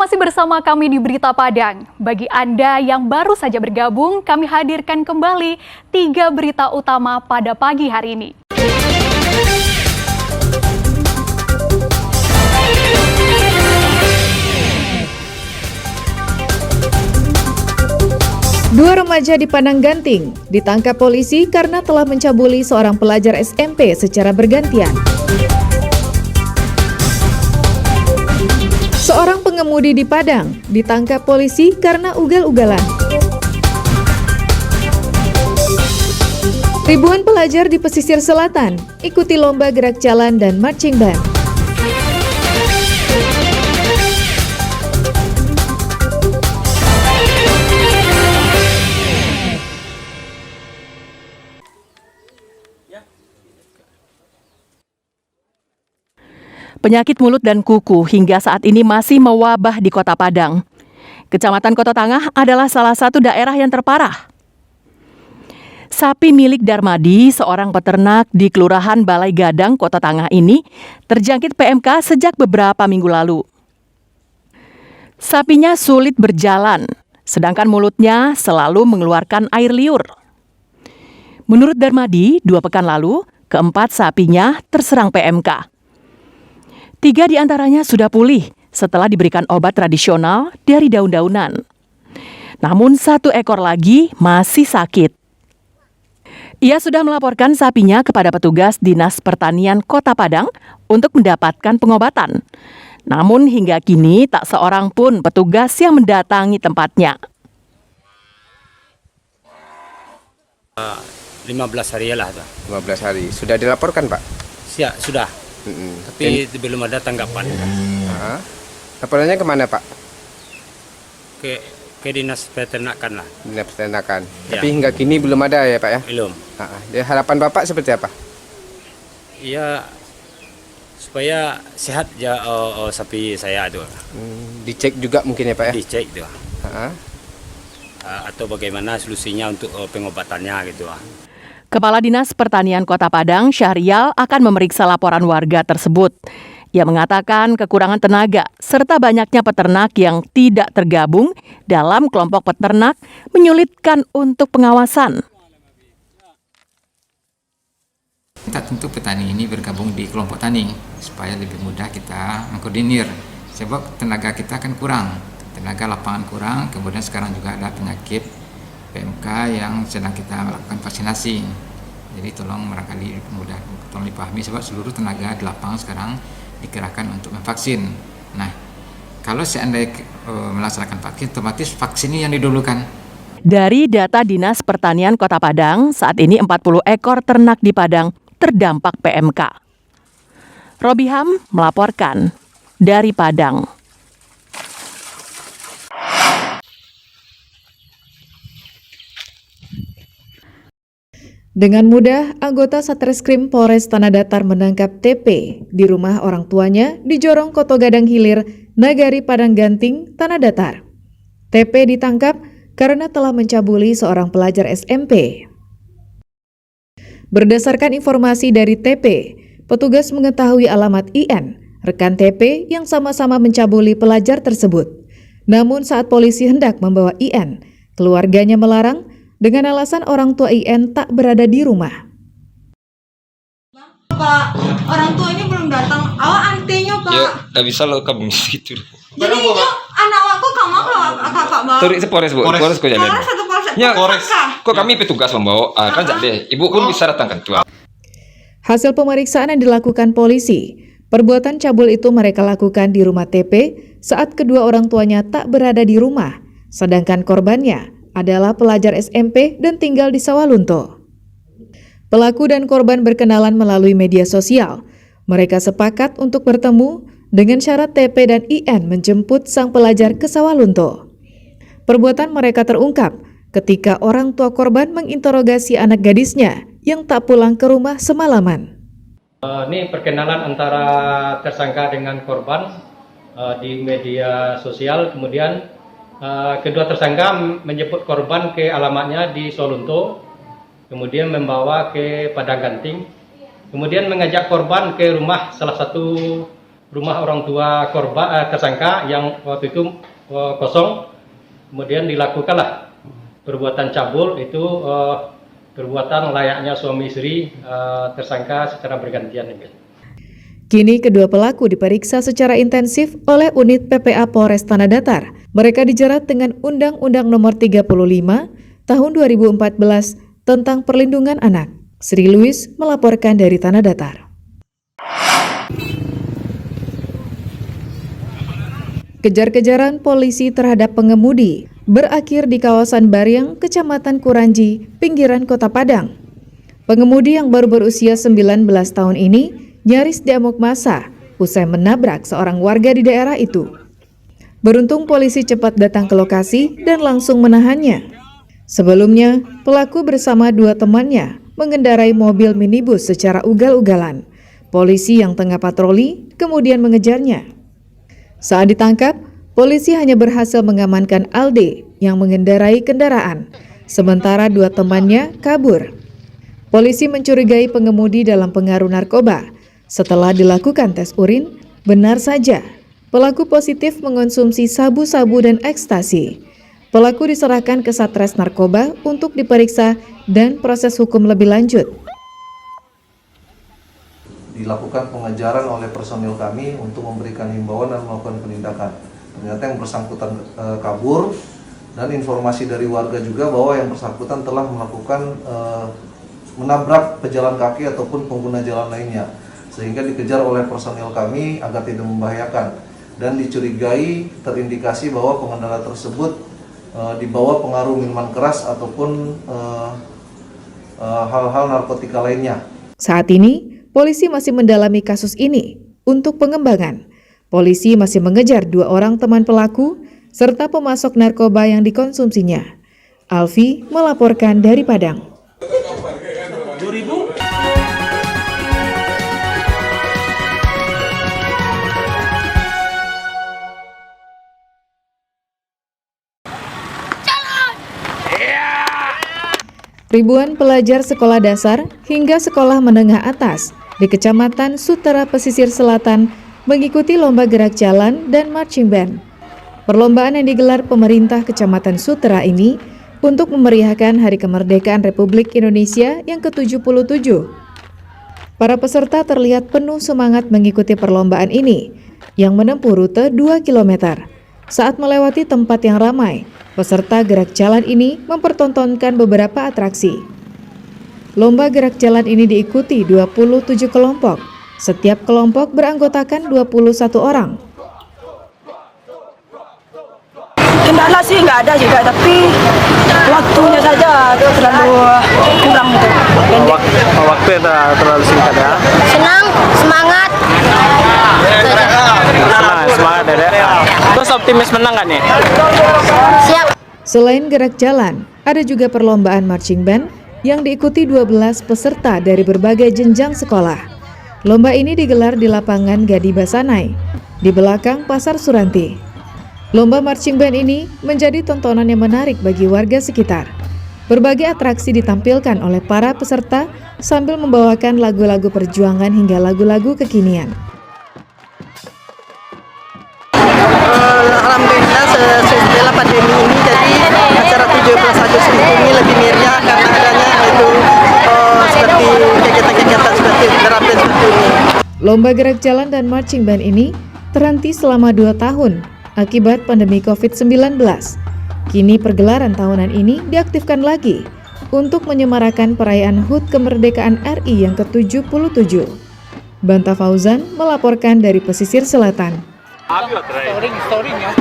masih bersama kami di Berita Padang. Bagi Anda yang baru saja bergabung, kami hadirkan kembali 3 berita utama pada pagi hari ini. Dua remaja di Padang Ganting ditangkap polisi karena telah mencabuli seorang pelajar SMP secara bergantian. Seorang pengemudi di Padang ditangkap polisi karena ugal-ugalan. Ribuan pelajar di pesisir selatan ikuti lomba gerak jalan dan marching band. Penyakit mulut dan kuku hingga saat ini masih mewabah di Kota Padang. Kecamatan Kota Tangah adalah salah satu daerah yang terparah. Sapi milik Darmadi, seorang peternak di Kelurahan Balai Gadang, Kota Tangah ini terjangkit PMK sejak beberapa minggu lalu. Sapinya sulit berjalan, sedangkan mulutnya selalu mengeluarkan air liur. Menurut Darmadi, 2 pekan lalu, keempat sapinya terserang PMK. 3 di antaranya sudah pulih setelah diberikan obat tradisional dari daun-daunan. Namun 1 ekor lagi masih sakit. Ia sudah melaporkan sapinya kepada petugas Dinas Pertanian Kota Padang untuk mendapatkan pengobatan. Namun hingga kini tak seorang pun petugas yang mendatangi tempatnya. 15 hari lah. 15 hari. Sudah dilaporkan, Pak? Sudah. Tapi belum ada tanggapan. Laporannya kemana, Pak? Ke dinas peternakan lah. Dinas peternakan. Ya. Tapi hingga kini belum ada ya, Pak ya? Belum. Harapan Bapak seperti apa? Iya, supaya sehat ya sapi saya itu. Dicek juga mungkin ya, Pak ya? Dicek itu. Atau bagaimana solusinya untuk pengobatannya gitu. Kepala Dinas Pertanian Kota Padang, Syahrial, akan memeriksa laporan warga tersebut. Ia mengatakan kekurangan tenaga serta banyaknya peternak yang tidak tergabung dalam kelompok peternak menyulitkan untuk pengawasan. Kita tentu petani ini bergabung di kelompok tani supaya lebih mudah kita mengkoordinir. Sebab tenaga kita kan kurang, tenaga lapangan kurang, kemudian sekarang juga ada penyakit PMK yang sedang kita melakukan vaksinasi. Jadi tolong barangkali mudah tolong dipahami sebab seluruh tenaga di lapangan sekarang dikerahkan untuk memvaksin. Nah, kalau seandainya melaksanakan vaksin, otomatis vaksin ini yang didulukan. Dari data Dinas Pertanian Kota Padang, saat ini 40 ekor ternak di Padang terdampak PMK. Robiham melaporkan dari Padang. Dengan mudah, anggota Satreskrim Polres Tanah Datar menangkap TP di rumah orang tuanya di Jorong Koto Gadang Hilir, Nagari Padang Ganting, Tanah Datar. TP ditangkap karena telah mencabuli seorang pelajar SMP. Berdasarkan informasi dari TP, petugas mengetahui alamat IN, rekan TP yang sama-sama mencabuli pelajar tersebut. Namun saat polisi hendak membawa IN, keluarganya melarang dengan alasan orang tua IN tak berada di rumah. Pak, orang tua ini belum datang. Awak antinya, Pak. Ya, tak bisa lo kamu gitu. Jadi itu anak aku kamu kakak bawa. Turi sepores bu, Polres kok jalan. Polres atau polsek? Ya, kok kami petugas membawa, kan jadi ibu pun bisa datangkan tuh. Hasil pemeriksaan yang dilakukan polisi, perbuatan cabul itu mereka lakukan di rumah TP saat kedua orang tuanya tak berada di rumah, sedangkan korbannya adalah pelajar SMP dan tinggal di Sawalunto. Pelaku dan korban berkenalan melalui media sosial. Mereka sepakat untuk bertemu dengan syarat TP dan IN menjemput sang pelajar ke Sawalunto. Perbuatan mereka terungkap ketika orang tua korban menginterogasi anak gadisnya yang tak pulang ke rumah semalaman. Ini perkenalan antara tersangka dengan korban di media sosial, kemudian kedua tersangka menjemput korban ke alamatnya di Sawalunto, kemudian membawa ke Padang Ganting, kemudian mengajak korban ke rumah salah satu rumah orang tua korban tersangka yang waktu itu kosong, kemudian dilakukanlah perbuatan cabul itu perbuatan layaknya suami istri tersangka secara bergantian. Kini kedua pelaku diperiksa secara intensif oleh unit PPA Polres Tanah Datar. Mereka dijerat dengan Undang-Undang Nomor 35 Tahun 2014 tentang Perlindungan Anak. Sri Louis melaporkan dari Tanah Datar. Kejar-kejaran polisi terhadap pengemudi berakhir di kawasan Baryeng, Kecamatan Kuranji, pinggiran Kota Padang. Pengemudi yang baru berusia 19 tahun ini nyaris diamuk massa usai menabrak seorang warga di daerah itu. Beruntung polisi cepat datang ke lokasi dan langsung menahannya. Sebelumnya, pelaku bersama dua temannya mengendarai mobil minibus secara ugal-ugalan. Polisi yang tengah patroli kemudian mengejarnya. Saat ditangkap, polisi hanya berhasil mengamankan Alde yang mengendarai kendaraan, sementara dua temannya kabur. Polisi mencurigai pengemudi dalam pengaruh narkoba. Setelah dilakukan tes urin, benar saja pelaku positif mengonsumsi sabu-sabu dan ekstasi. Pelaku diserahkan ke Satres Narkoba untuk diperiksa dan proses hukum lebih lanjut. Dilakukan pengejaran oleh personil kami untuk memberikan himbauan dan melakukan penindakan. Ternyata yang bersangkutan kabur, dan informasi dari warga juga bahwa yang bersangkutan telah melakukan menabrak pejalan kaki ataupun pengguna jalan lainnya, sehingga dikejar oleh personil kami agar tidak membahayakan, dan dicurigai terindikasi bahwa pengendara tersebut dibawa pengaruh minuman keras ataupun hal-hal narkotika lainnya. Saat ini, polisi masih mendalami kasus ini. Untuk pengembangan, polisi masih mengejar dua orang teman pelaku serta pemasok narkoba yang dikonsumsinya. Alfi melaporkan dari Padang. Ribuan pelajar sekolah dasar hingga sekolah menengah atas di Kecamatan Sutera Pesisir Selatan mengikuti lomba gerak jalan dan marching band. Perlombaan yang digelar pemerintah Kecamatan Sutera ini untuk memeriahkan Hari Kemerdekaan Republik Indonesia yang ke-77. Para peserta terlihat penuh semangat mengikuti perlombaan ini yang menempuh rute 2 km. Saat melewati tempat yang ramai, peserta gerak jalan ini mempertontonkan beberapa atraksi. Lomba gerak jalan ini diikuti 27 kelompok. Setiap kelompok beranggotakan 21 orang. Kendala sih nggak ada juga, tapi waktunya saja terlalu kurang gitu. Waktu terlalu singkat ya. Senang, semangat. Semangat Dedek. Terus optimis menang nggak nih? Siap. Selain gerak jalan, ada juga perlombaan marching band yang diikuti 12 peserta dari berbagai jenjang sekolah. Lomba ini digelar di lapangan Gadi Basanai, di belakang Pasar Suranti. Lomba marching band ini menjadi tontonan yang menarik bagi warga sekitar. Berbagai atraksi ditampilkan oleh para peserta sambil membawakan lagu-lagu perjuangan hingga lagu-lagu kekinian. Alhamdulillah setelah pandemi ini jadi acara 17 Agustus ini lebih meriah karena adanya itu seperti kegiatan-kegiatan seperti terapi seperti ini. Lomba gerak jalan dan marching band ini terhenti selama 2 tahun akibat pandemi COVID-19. Kini pergelaran tahunan ini diaktifkan lagi untuk menyemarakan perayaan HUT Kemerdekaan RI yang ke-77. Banta Fauzan melaporkan dari Pesisir Selatan. Storing ya.